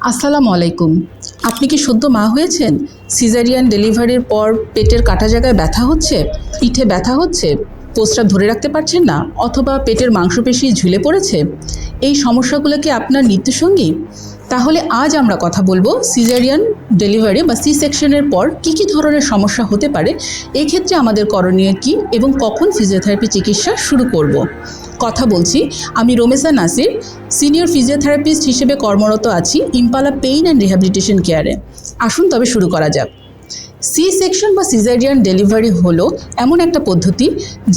আসসালামু আলাইকুম। আপনি কি সদ্য মা হয়েছেন? সিজারিয়ান ডেলিভারির পর পেটের কাটা জায়গায় ব্যথা হচ্ছে, পিঠে ব্যথা হচ্ছে, প্রস্রাব ধরে রাখতে পারছেন না, অথবা পেটের মাংসপেশি ঝুলে পড়েছে? এই সমস্যাগুলো কি আপনার নিত্যসঙ্গী? তাহলে আজ আমরা কথা বলবো সিজারিয়ান ডেলিভারি বা সি সেকশনের পর কী কী ধরনের সমস্যা হতে পারে, এক্ষেত্রে আমাদের করণীয় কী এবং কখন ফিজিওথেরাপি চিকিৎসা শুরু করব। কথা বলছি, আমি রোমেসা নাসির, সিনিয়র ফিজিওথেরাপিস্ট হিসেবে কর্মরত আছি ইম্পালা পেইন অ্যান্ড রিহ্যাবিলিটেশন কেয়ারে। আসুন তবে শুরু করা যাক। সি সেকশন বা সিজারিয়ান ডেলিভারি হলো এমন একটা পদ্ধতি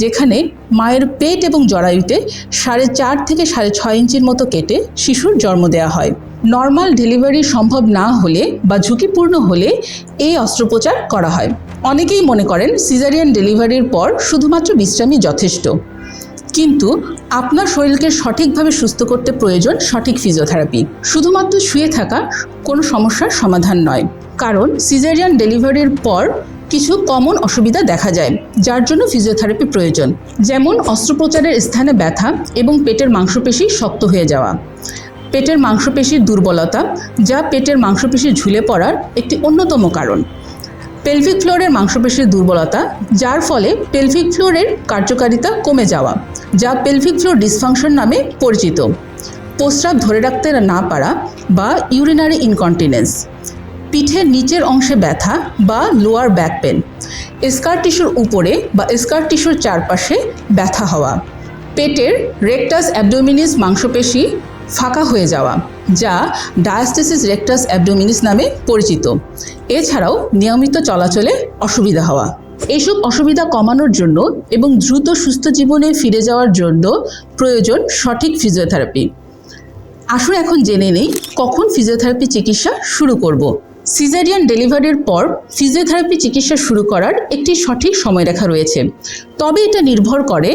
যেখানে মায়ের পেট এবং জরায়ুতে 4.5 থেকে 6.5 ইঞ্চির মতো কেটে শিশুর জন্ম দেওয়া হয়। নর্মাল ডেলিভারি সম্ভব না হলে বা ঝুঁকিপূর্ণ হলে এই অস্ত্রোপচার করা হয়। অনেকেই মনে করেন সিজারিয়ান ডেলিভারির পর শুধুমাত্র বিশ্রামই যথেষ্ট, কিন্তু আপনার শরীরকে সঠিকভাবে সুস্থ করতে প্রয়োজন সঠিক ফিজিওথেরাপি। শুধুমাত্র শুয়ে থাকা কোনো সমস্যার সমাধান নয়, কারণ সিজারিয়ান ডেলিভারির পর কিছু কমন অসুবিধা দেখা যায় যার জন্য ফিজিওথেরাপি প্রয়োজন, যেমন অস্ত্রোপচারের স্থানে ব্যথা এবং পেটের মাংসপেশি শক্ত হয়ে যাওয়া, পেটের মাংসপেশির দুর্বলতা যা পেটের মাংসপেশি ঝুলে পড়ার একটি অন্যতম কারণ, পেলভিক ফ্লোরের মাংসপেশির দুর্বলতা যার ফলে পেলভিক ফ্লোরের কার্যকারিতা কমে যাওয়া যা পেলভিক ফ্লোর ডিসফাংশন নামে পরিচিত, প্রস্রাব ধরে রাখতে না পারা বা ইউরিনারি ইনকন্টিনেন্স, পিঠের নিচের অংশে ব্যথা বা লোয়ার ব্যাক পেন, স্কার টিস্যুর উপরে বা স্কার টিস্যুর চারপাশে ব্যথা হওয়া, পেটের রেকটাস অ্যাবডোমিনিস মাংসপেশি ফাঁকা হয়ে যাওয়া যা ডায়াস্টেসিস রেকটাস অ্যাবডোমিনিস নামে পরিচিত, এছাড়াও নিয়মিত চলাচলে অসুবিধা হওয়া। এইসব অসুবিধা কমানোর জন্য এবং দ্রুত সুস্থ জীবনে ফিরে যাওয়ার জন্য প্রয়োজন সঠিক ফিজিওথেরাপি। আসুন এখন জেনে নেই কখন ফিজিওথেরাপি চিকিৎসা শুরু করব। সিজারিয়ান ডেলিভারির পর ফিজিওথেরাপি চিকিৎসা শুরু করার একটি সঠিক সময়রেখা রয়েছে, তবে এটা নির্ভর করে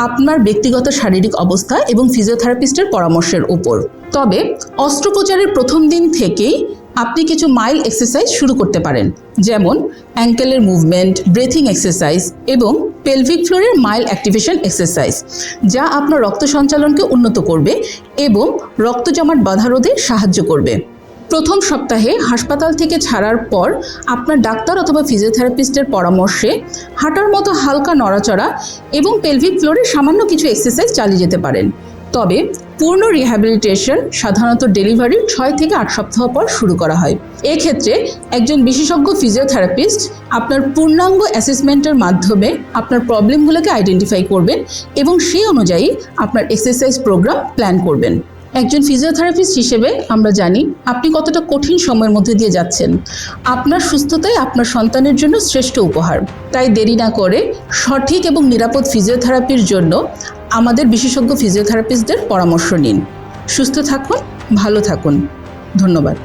আপনার ব্যক্তিগত শারীরিক অবস্থা এবং ফিজিওথেরাপিস্টের পরামর্শের উপর। তবে অস্ত্রোপচারের প্রথম দিন থেকেই আপনি কিছু মাইল্ড এক্সারসাইজ শুরু করতে পারেন, যেমন অ্যাঙ্কেলের মুভমেন্ট, ব্রেথিং এক্সারসাইজ এবং পেলভিক ফ্লোরের মাইল্ড অ্যাক্টিভেশন এক্সারসাইজ, যা আপনার রক্ত সঞ্চালনকে উন্নত করবে এবং রক্ত জমাট বাধা রোধে সাহায্য করবে। প্রথম সপ্তাহে হাসপাতাল থেকে ছাড়ার পর আপনার ডাক্তার অথবা ফিজিওথেরাপিস্টের পরামর্শে হাঁটার মতো হালকা নড়াচড়া এবং পেলভিক ফ্লোরে সামান্য কিছু এক্সারসাইজ চালিয়ে যেতে পারেন। তবে পূর্ণ রিহ্যাবিলিটেশন সাধারণত ডেলিভারির 6 থেকে 8 সপ্তাহ পর শুরু করা হয়। এক্ষেত্রে একজন বিশেষজ্ঞ ফিজিওথেরাপিস্ট আপনার পূর্ণাঙ্গ অ্যাসেসমেন্টের মাধ্যমে আপনার প্রবলেমগুলোকে আইডেন্টিফাই করবেন এবং সেই অনুযায়ী আপনার এক্সারসাইজ প্রোগ্রাম প্ল্যান করবেন। একজন ফিজিওথেরাপিস্ট হিসেবে আমরা জানি আপনি কতটা কঠিন সময়ের মধ্যে দিয়ে যাচ্ছেন। আপনার সুস্থতাই আপনার সন্তানের জন্য শ্রেষ্ঠ উপহার। তাই দেরি না করে সঠিক এবং নিরাপদ ফিজিওথেরাপির জন্য আমাদের বিশেষজ্ঞ ফিজিওথেরাপিস্টদের পরামর্শ নিন। সুস্থ থাকুন, ভালো থাকুন। ধন্যবাদ।